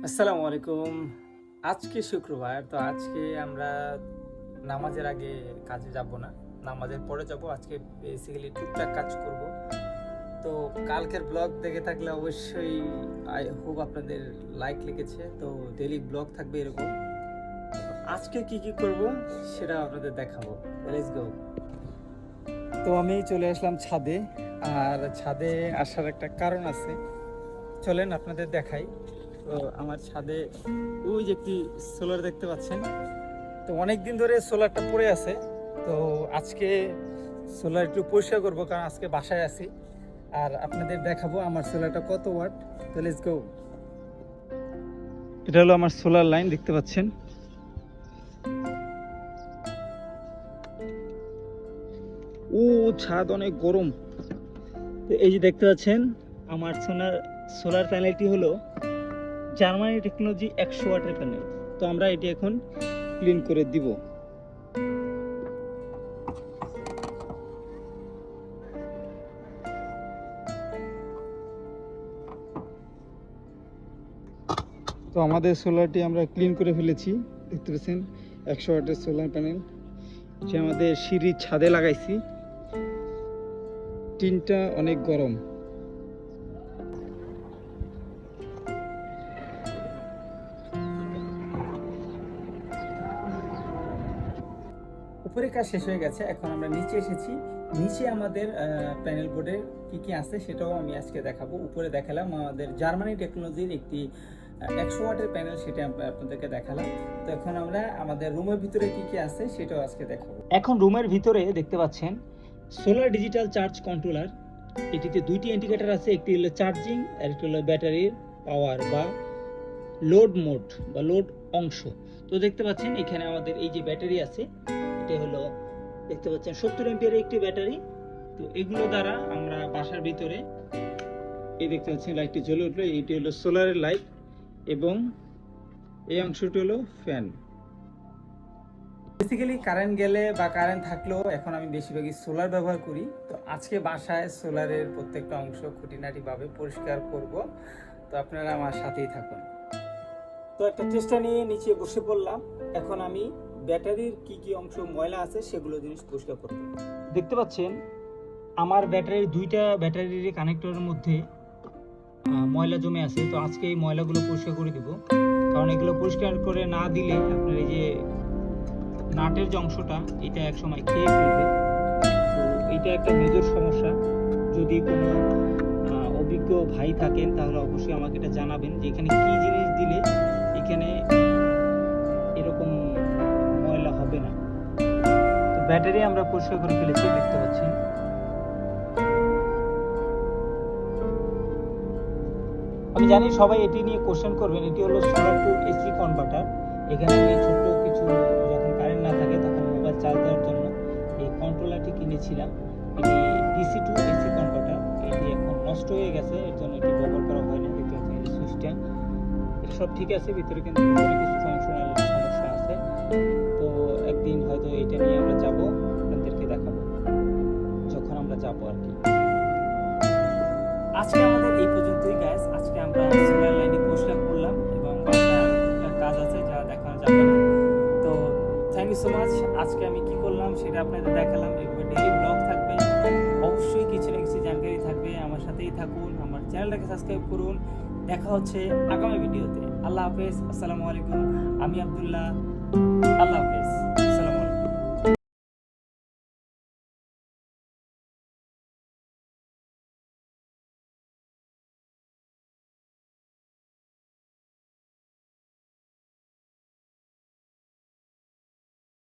আসসালামু আলাইকুম। আজকে শুক্রবার, তো আজকে আমরা নামাজের আগে কাজে যাব না, নামাজের পরে যাব। আজকে বেসিক্যালি টুকটাক কাজ করব। তো কালকের ব্লগ দেখে থাকলে অবশ্যই আই হোপ আপনাদের লাইক লেগেছে। তো ডেইলি ব্লগ থাকবে এরকম। আজকে কি কি করব সেটা আপনাদের দেখাবো। Let's go. তো আমি চলে আসলাম ছাদে, আর ছাদে আসার একটা কারণ আছে, চলেন আপনাদের দেখাই। তো আমার ছাদে ওই যে একটি সোলার দেখতে পাচ্ছেন। তো অনেক দিন ধরে সোলারটা পড়ে আছে। তো আজকে সোলার একটু পরিষ্কার করবো, কারণ আজকে বাসায় আছি, আর আপনাদের দেখাবো আমার সোলারটা কত ওয়াট। তো লেটস গো। এটা হলো আমার সোলার লাইন, দেখতে পাচ্ছেন। ও ছাদ অনেক গরম। তো এই যে দেখতে পাচ্ছেন আমার সোলার প্যানেলটি হলো জার্মানি টেকনোলজি 100 ওয়াটের প্যানেল। তো আমরা এটি এখন ক্লিন করে দিব। তো আমাদের সোলারটি আমরা ক্লিন করে ফেলেছি, দেখতে পাচ্ছেন 100 ওয়াটের সোলার প্যানেল, যে আমাদের সিঁড়ির ছাদে লাগাইছি। টিনটা অনেক গরম। উপরে কাজ শেষ হয়ে গেছে, এখন আমরা নিচে এসেছি। নিচে আমাদের প্যানেল বোর্ডের কি কি আছে সেটাও আমি আজকে দেখাবো। উপরে দেখালাম আমাদের জার্মানি টেকনোলজির একটি 100 ওয়াটের প্যানেল, সেটা আপনাদেরকে দেখালাম। তো এখন আমরা আমাদের রুমের ভিতরে কি কি আছে সেটাও আজকে দেখাবো। এখন রুমের ভিতরে দেখতে পাচ্ছেন সোলার ডিজিটাল চার্জ কন্ট্রোলার। এটিতে দুইটি ইন্ডিকেটর আছে, একটি হলো চার্জিং আর একটি হলো ব্যাটারির পাওয়ার বা লোড মোড বা লোড অংশ। তো দেখতে পাচ্ছেন এখানে আমাদের এই যে ব্যাটারি আছে, এটা হলো দেখতে পাচ্ছেন 70 এম্পিয়ারের একটি ব্যাটারি। তো এগুলো দ্বারা আমরা বাসার ভিতরে এই দেখতে পাচ্ছেন লাইটটি জ্বলে উঠলো, এইটি হলো সোলারের লাইট, এবং এই অংশটি হলো ফ্যান। বেসিক্যালি কারেন্ট গেলে বা কারেন্ট থাকলেও এখন আমি বেশিরভাগই সোলার ব্যবহার করি। তো আজকে বাসায় সোলারের প্রত্যেকটা অংশ খুঁটিনাটিভাবে পরিষ্কার করব। তো আপনারা আমার সাথেই থাকুন। তো একটা চেষ্টা নিয়ে নিচে বসে পড়লাম। এখন আমি ব্যাটারির কি কি অংশ ময়লা আছে সেগুলো জিনিস পরিষ্কার করব। দেখতে পাচ্ছেন আমার ব্যাটারির দুইটা ব্যাটারির কানেক্টরের মধ্যে ময়লা জমে আছে। তো আজকে এই ময়লাগুলো পরিষ্কার করে দিব, কারণ এগুলো পরিষ্কার করে না দিলে আপনার এই যে নাটের যে অংশটা, এটা এক সময় খেয়ে ফেলবে। তো এটা একটা মেজর সমস্যা। যদি কোনো অভিজ্ঞ ভাই থাকেন তাহলে অবশ্যই আমাকে এটা জানাবেন যে এখানে কি জিনিস দিলে এখানে এরকম ময়লা হবে না। তো ব্যাটারি আমরা পরিষ্কার করে ফেলেছি, দেখতে পাচ্ছেন। আমি জানি সবাই এটি নিয়ে কোশ্চেন করবেন। এটি হলো সোলার টু এসি কনভার্টার। এখানে আমি ছোট্ট কিছু, যখন কারেন্ট না থাকে তখন মোবাইল চার্জ দেওয়ার জন্য এই কন্ট্রোলারটি কিনেছিলাম। এটি ডিসি টু এসি কনভার্টার। এটি এখন নষ্ট হয়ে গেছে, এর জন্য এটি ব্যবহার করা হয় না। দেখতে পাচ্ছেন এই সুইচটা, এটা সব ঠিক আছে, ভিতরে কিন্তু কিছু ফাংশনাল সমস্যা আছে। তো একদিন হয়তো এটা নিয়ে আমরা যাব, আপনাদেরকে দেখাবো যখন আমরা যাব আর কি। আজকে আমাদের এই পর্যন্তই গাইস। আজকে আমরা সোলার লাইনে পরিষ্কার করলাম এবং বাসার কাজ আছে যা দেখানো যাবে না। তো থ্যাংক ইউ সো মাচ। আজকে আমি কি করলাম সেটা আপনাদের দেখালাম। এভাবে ডেইলি ব্লগ থাকবে, অবশ্যই কিছু না কিছু জানকারি থাকবে। আমার সাথেই থাকুন, আমার চ্যানেলটাকে সাবস্ক্রাইব করুন। দেখা হচ্ছে আগামী ভিডিওতে। আল্লাহ হাফেজ, আসসালামু আলাইকুম। আমি আব্দুল্লাহ। আল্লাহ হাফেজ।